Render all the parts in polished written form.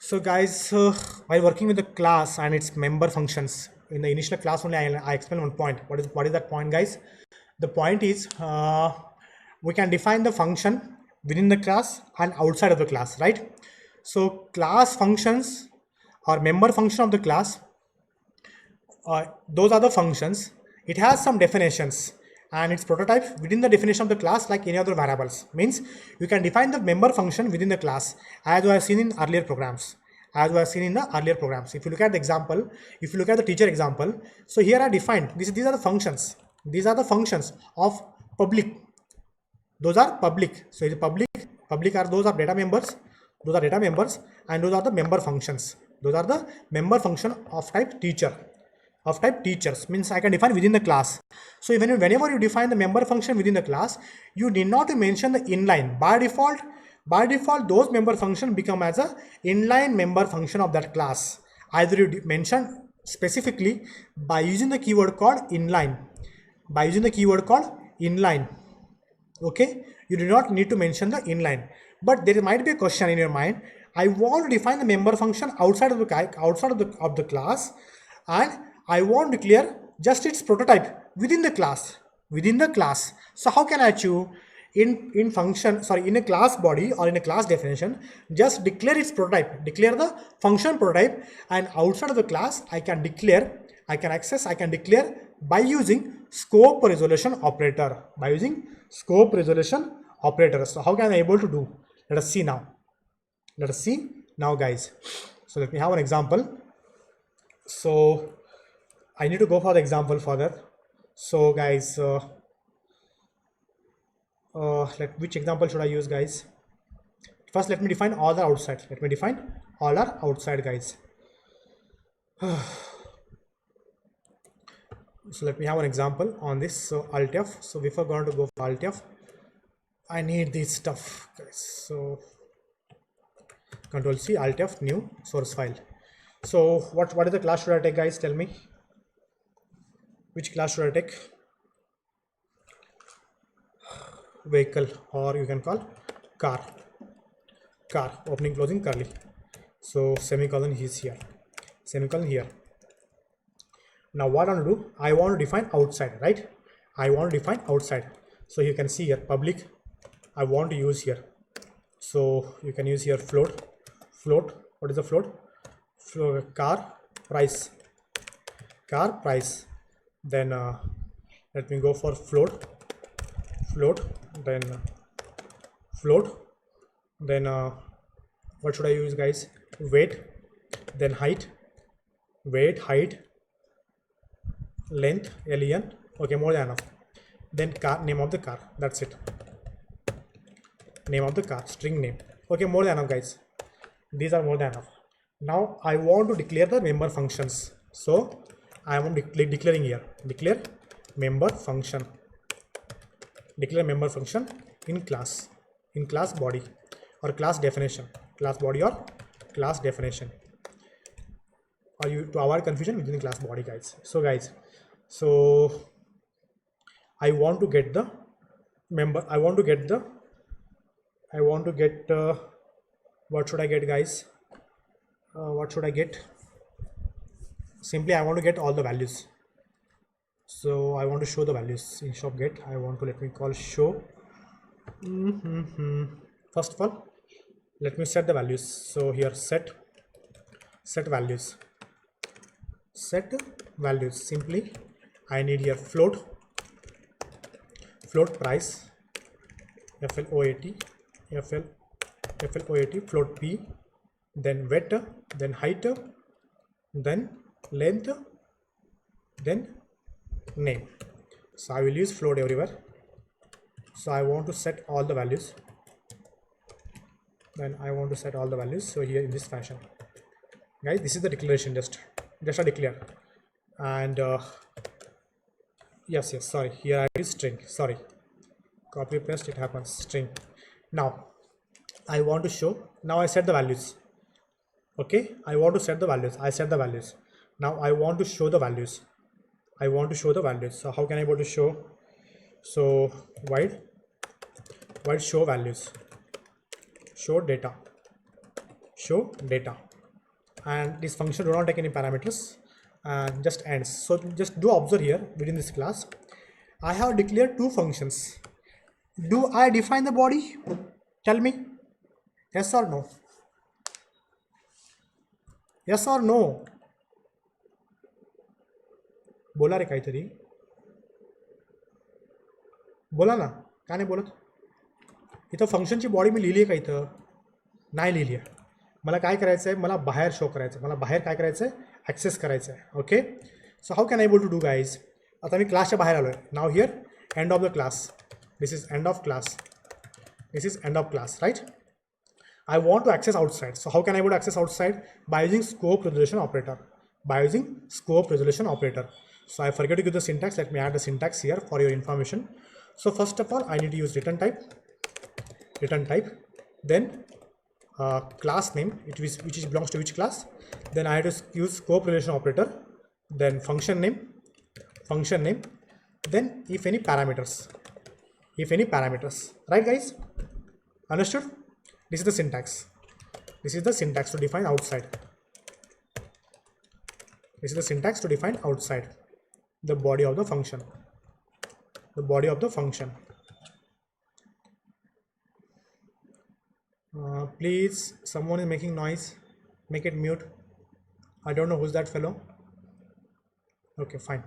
So guys, while working with the class and its member functions, in the initial class only I explained one point. What is that point, guys? The point is we can define the function within the class and outside of the class, right? So class functions or member function of the class, those are the functions. It has some definitions and its prototype within the definition of the class like any other variables. Means you can define the member function within the class as we have seen in earlier programs. If you look at the example, if you look at the teacher example, so here I defined these are the functions. These are the functions of public. Those are public. So it's public are those are data members. Those are data members and those are the member functions. Those are the member function of type teacher. Of type teachers means I can define within the class. So even whenever you define the member function within the class, you need not to mention the inline. By default, those member function become as a inline member function of that class. Either you mention specifically by using the keyword called inline. Okay, you do not need to mention the inline, but there might be a question in your mind. I want to define the member function outside of the class, and I want to declare just its prototype within the class. So how can I achieve? In a class body or in a class definition, just declare its prototype, declare the function prototype, and outside of the class I can declare by using scope resolution operator. So how can I able to do? Let us see now, guys. So let me have an example. So I need to go for the example for that. So guys, which example should I use, guys? First, let me define all are outside. Guys. So let me have an example on this. So Alt F. So before going to go for Alt F, I need this stuff, guys. So Control C, Alt F, new source file. So what is the class should I take, guys? Tell me. Which class should I take? Vehicle, or you can call car, opening closing curly. So semicolon is here, semicolon here. Now what I want to do, I want to define outside, right? So you can see here public I want to use here. So you can use here float. What is the float? Car price. Then let me go for float, then what should I use, guys? Weight, then height, length, len. Okay, more than enough. Then car, name of the car, that's it. Name of the car, string name. Okay, more than enough, guys. These are more than enough. Now I want to declare the member functions. So I am declaring here, declare member function in class body or class definition, or you to avoid confusion within the class body, guys. So guys, so I want to get the member, what should I get, guys? Simply I want to get all the values. So I want to show the values in shop get. I want to, let me call show. First of all, let me set the values. So here set values. Simply I need here float price, float, float p, then weight, then height, then length, then name. So I will use float everywhere. So I want to set all the values. So here in this fashion, guys, this is the declaration, just a declare. And yes, sorry, here I use string, sorry, copy paste, it happens, string. Now I want to show, now I set the values. Okay, I want to set the values, I set the values. Now I want to show the values. So how can I able to show? So void show values, show data. and this function do not take any parameters and just ends. So just do observe here within this class. I have declared two functions. Do I define the body? Tell me. Yes or no? Yes or no? बोला रे काहीतरी, बोला ना, का नाही बोलत? इथं फंक्शनची बॉडी मी लिहिली आहे का? इथं नाही लिहिली आहे. मला काय करायचं आहे, मला बाहेर शो करायचं आहे, मला बाहेर काय करायचं आहे, ॲक्सेस करायचं आहे. Okay, so how can I able to do guys? आता मी क्लासच्या बाहेर आलो आहे. Now here end of the class, this is end of class, this is end of class, right? I want to access outside. So how can I able to access outside? By using scope resolution operator. By using scope resolution operator. So I forget to give the syntax. Let me add the syntax here for your information. So first of all, I need to use return type, then class name, which belongs to which class. Then I have to use scope relation operator. Then function name. Then if any parameters. Right, guys? Understood? This is the syntax. This is the syntax to define outside. This is the syntax to define outside the body of the function. The body of the function. Please, someone is making noise. Make it mute. I don't know who's that fellow. Okay, fine.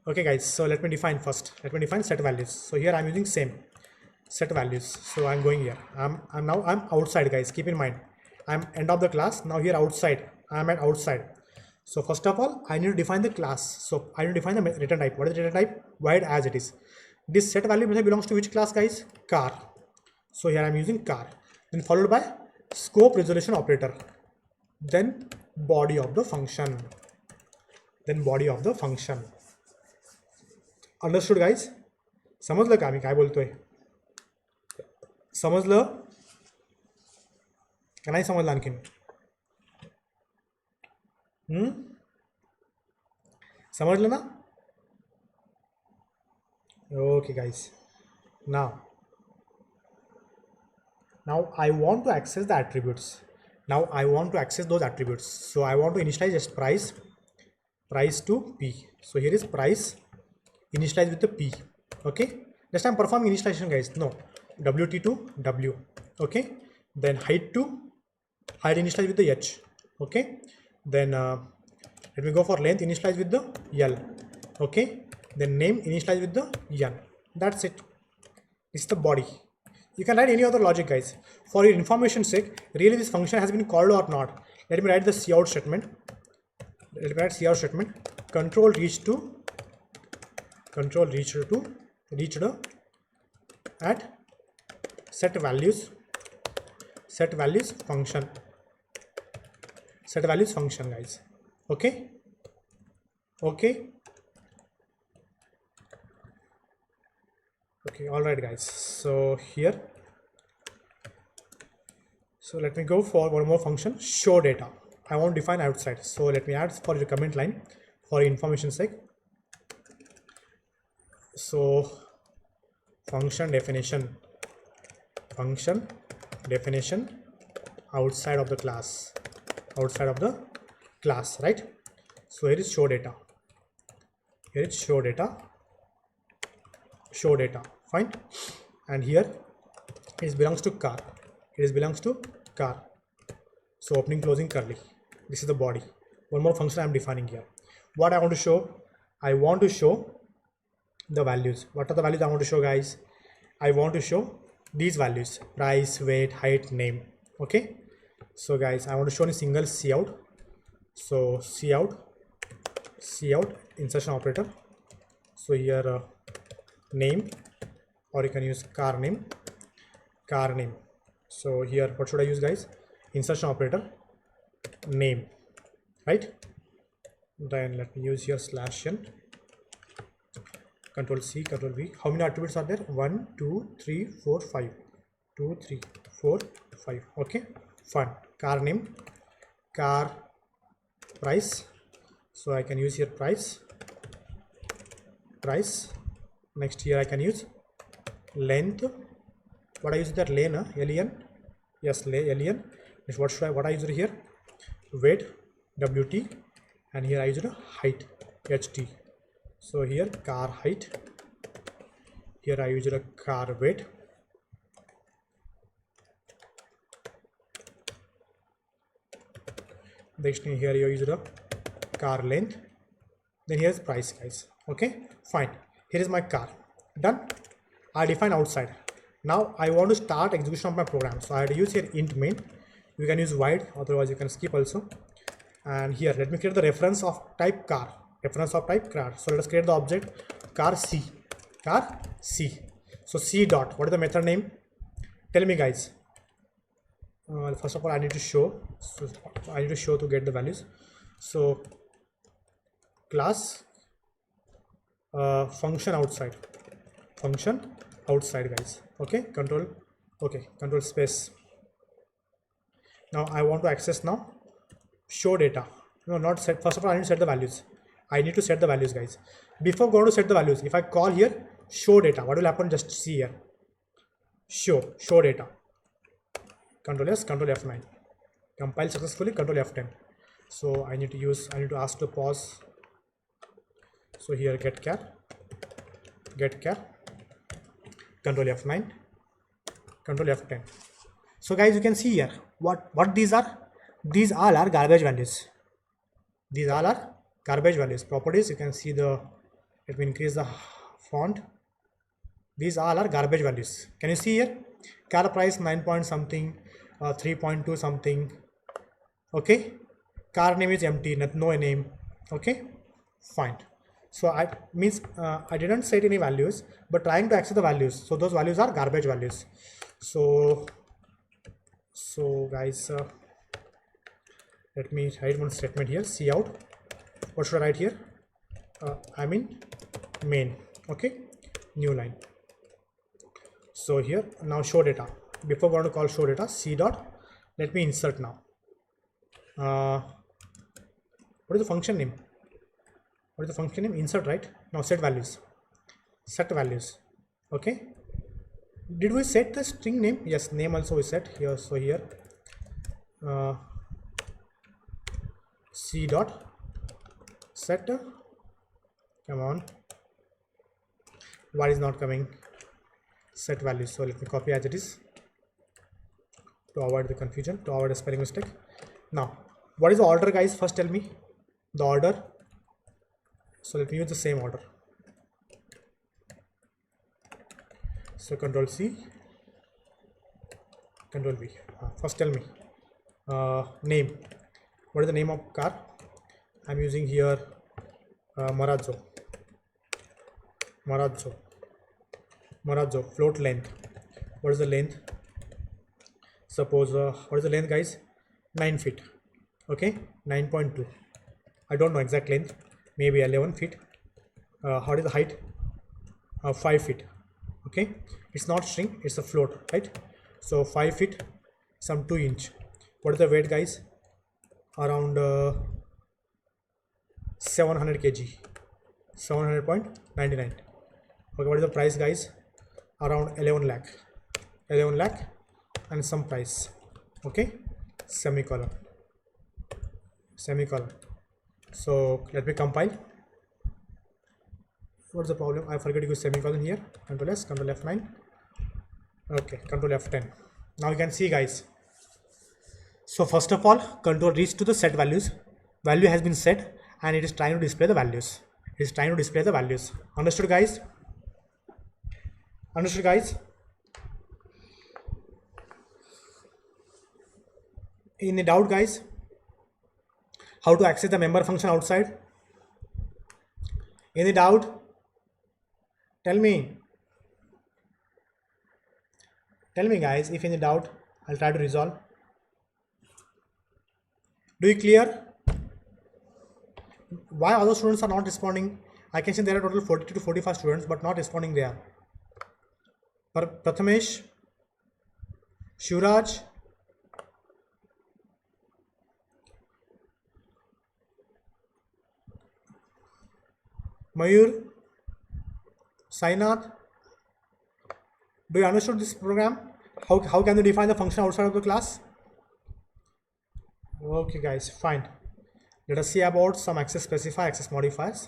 Okay, guys. So let me define first. Let me define set values. So here I'm using same. Set values. So I'm going here. I'm outside, guys. Keep in mind, I'm end of the class. Now here outside, I'm at outside. So first of all, I need to define the class. So I need to define the return type. What is the return type? Void as it is. This set value belongs to which class, guys? Car. So here I'm using car. Then followed by scope resolution operator. Then body of the function. Understood, guys? समजलं का मी काय बोलतोय? समजलं का नाही समजलं आणखीन? समजलं ना? Okay, guys. Now I want to access the attributes. Now I want to access those attributes. So I want to initialize just price to p. So here is price initialize with the p. Okay, just I'm performing initialization, guys. No, wt to w. Okay, then height initialize with the h. Okay, then let me go for length initialize with the l. Okay, then name initialize with the n. That's it. This is the body. You can write any other logic, guys. For your information sake, really this function has been called or not. Let me write the cout statement. Let me write cout statement. Control reached at set values function. Set values function, guys. Okay. All right, guys. So here, so let me go for one more function, show data. I want to define outside. So let me add for the comment line for information sake. So function definition outside of the class, right? So here is show data. Fine. And here it belongs to car. So opening closing curly. This is the body. One more function I am defining here. What I want to show? I want to show the values. What are the values I want to show, guys? I want to show these values: price, weight, height, name. Okay, so guys, I want to show a single cout. So cout insertion operator. So here name, or you can use car name. So here what should I use, guys? Insertion operator name, right? Then let me use here /n, Control C, Control V. How many attributes are there? 1 2 3 4 5. 2 3 4 5. Okay, fine. Car name, car price. So I can use here price. Next here I can use length. What I use that lane, len. Yes, len. What I use here? weight wt, and here I use a height ht. So here car height, here I use a car weight, then here you use the car length, then here's price, guys. Okay, fine. Here is my car. Done. I define outside. Now I want to start execution of my program, so I have to use here int main. You can use void, otherwise you can skip also. And here let me create the reference of type car, reference of type car. So let us create the object car c, car c. So c dot, what is the method name? Tell me, guys. First of all I need to show, so I need to show to get the values. So class function outside, guys. Okay, control, okay, control space. Now I want to access now show data. No, not set. First of all I need to set the values. I need to set the values, guys. Before going to set the values, if I call here show data, what will happen? Just see here, show data. Control S, Control F9. Compile successfully, Control F10. So I need to ask to pause. So here get char, Control F9, Control F10. So guys, you can see here what these are. These all are garbage values. These all are garbage values. Properties, you can see the, let me increase the font. These all are garbage values. Can you see here? Car price 9 point something, 3.2 something. Okay, car name is empty, no name. Okay, fine. So I didn't set any values, but trying to access the values. So those values are garbage values. So guys, let me write one statement here. Cout. What should I write here? I mean main. Okay, new line. So here now show data. Before going to call show data, c dot, let me insert now. What is the function name? What is the function name? Insert, right? Now set values. Okay, did we set the string name? Yes, name also we set here. So here c dot set, come on, why is not coming? Set values. So let me copy as it is to avoid the confusion, to avoid a spelling mistake. Now what is the order, guys? First tell me the order. So let me use the same order. So Control C, Control V. First tell me name. What is the name of car? I'm using here Marazzo. Float length. What is the length? Suppose what is the length, guys? 9 feet. Okay, 9.2. I don't know exact length, maybe 11 feet. What is the height? 5 feet. Okay, it's not string, it's a float, right? So 5 feet, some 2 inch. What is the weight, guys? Around 700 kg, 700.99. Okay, what is the price, guys? Around 11 lakh and some price. Okay, semicolon. So let me compile. What's the problem? I forget to use semicolon here. Control S, Control F9. Okay, Control F10. Now you can see, guys. So first of all, control reach to the set values. Value has been set and it is trying to display the values. Understood, guys? Any doubt, guys? How to access the member function outside? Any doubt? Tell me, guys, if any doubt, I'll try to resolve. Do you clear? Why other students are not responding? I can see there are total 40 to 45 students, but not responding there. Prathamesh, Shuraj, Mayur, Sainath, do you understand this program? How can you define the function outside of the class? Okay guys, fine. Let us see about some access specifier, access modifiers.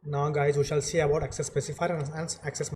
Now guys, we shall see about access specifier and access